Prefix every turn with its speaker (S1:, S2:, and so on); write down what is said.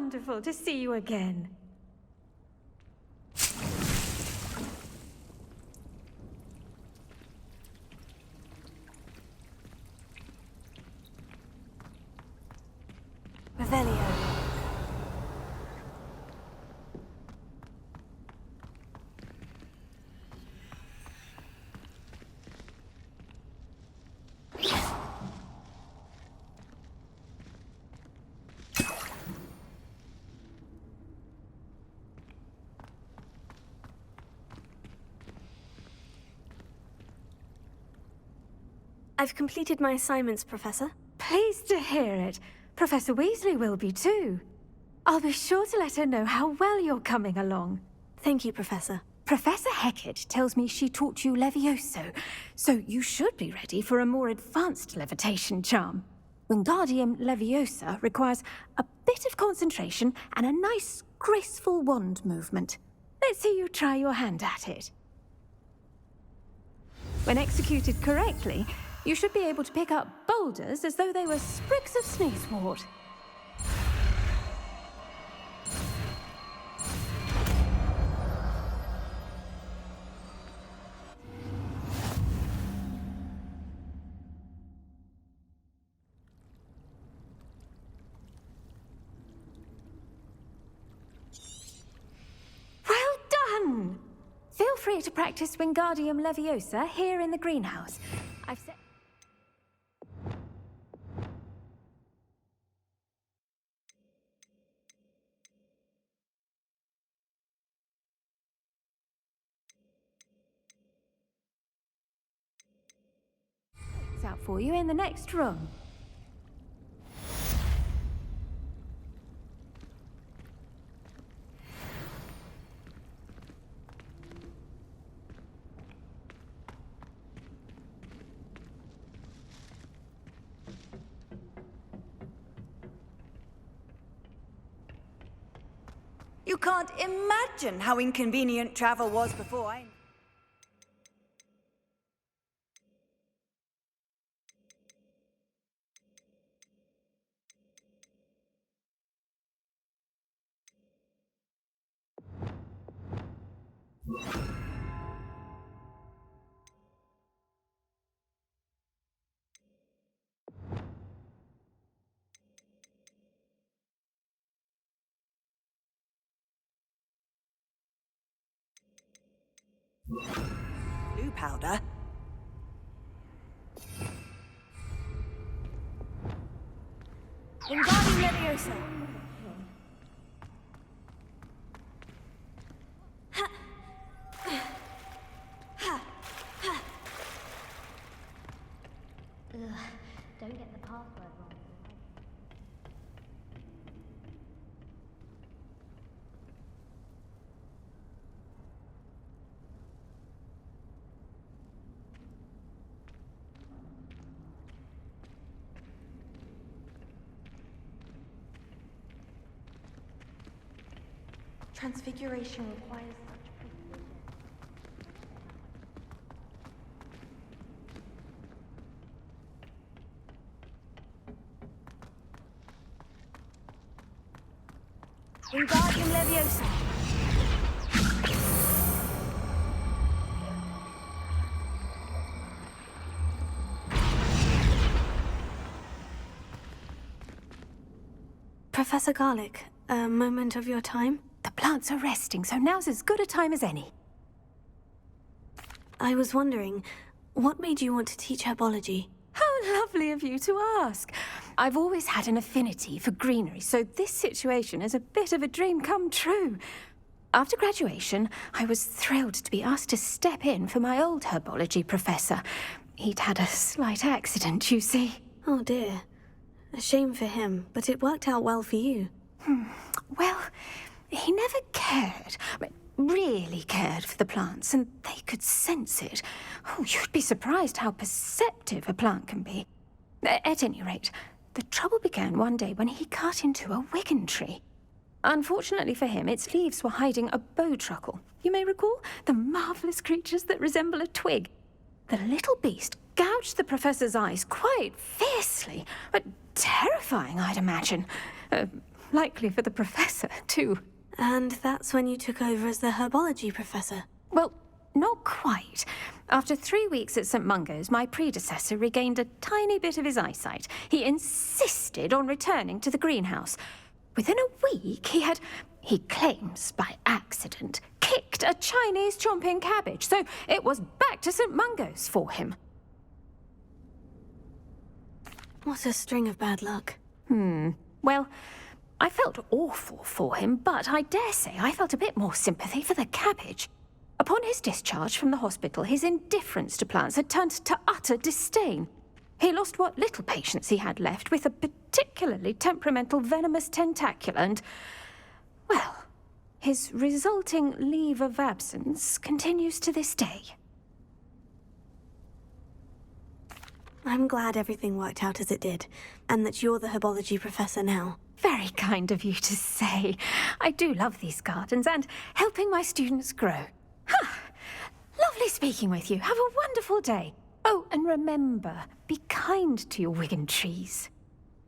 S1: wonderful to see you again.
S2: Revelio. I've completed my assignments, Professor.
S1: Pleased to hear it. Professor Weasley will be too. I'll be sure to let her know how well you're coming along.
S2: Thank you, Professor.
S1: Professor Hecat tells me she taught you Levioso, so you should be ready for a more advanced levitation charm. Wingardium Leviosa requires a bit of concentration and a nice, graceful wand movement. Let's see you try your hand at it. When executed correctly, you should be able to pick up boulders as though they were sprigs of sneezewort. Well done! Feel free to practice Wingardium Leviosa here in the greenhouse. I've set... out for you in the next room.
S3: You can't imagine how inconvenient travel was before I... Blue powder?
S2: Wingardium Leviosa.
S4: Don't get the password wrong.
S5: Transfiguration requires such precision.
S2: Wingardium Leviosa. Professor Garlick, a moment of your time?
S1: The plants are resting, so now's as good a time as any.
S2: I was wondering, what made you want to teach herbology?
S1: How lovely of you to ask. I've always had an affinity for greenery, so this situation is a bit of a dream come true. After graduation, I was thrilled to be asked to step in for my old herbology professor. He'd had a slight accident, you see.
S2: Oh dear. A shame for him, but it worked out well for you.
S1: Well, he never cared, really cared for the plants, and they could sense it. Oh, you'd be surprised how perceptive a plant can be. At any rate, the trouble began one day when he cut into a wigan tree. Unfortunately for him, its leaves were hiding a bowtruckle. You may recall the marvellous creatures that resemble a twig. The little beast gouged the professor's eyes quite fiercely, but terrifying, I'd imagine. likely for the professor, too.
S2: And that's when you took over as the herbology professor.
S1: Well, not quite. After 3 weeks at St. Mungo's, my predecessor regained a tiny bit of his eyesight. He insisted on returning to the greenhouse. Within a week, he claims by accident, kicked a Chinese chomping cabbage, so it was back to St. Mungo's for him.
S2: What a string of bad luck.
S1: Well, I felt awful for him, but I dare say I felt a bit more sympathy for the cabbage. Upon his discharge from the hospital, his indifference to plants had turned to utter disdain. He lost what little patience he had left with a particularly temperamental venomous tentacula and, well, his resulting leave of absence continues to this day.
S2: I'm glad everything worked out as it did, and that you're the herbology professor now.
S1: Very kind of you to say. I do love these gardens and helping my students grow. Lovely speaking with you. Have a wonderful day. Oh, and remember, be kind to your Wigan trees.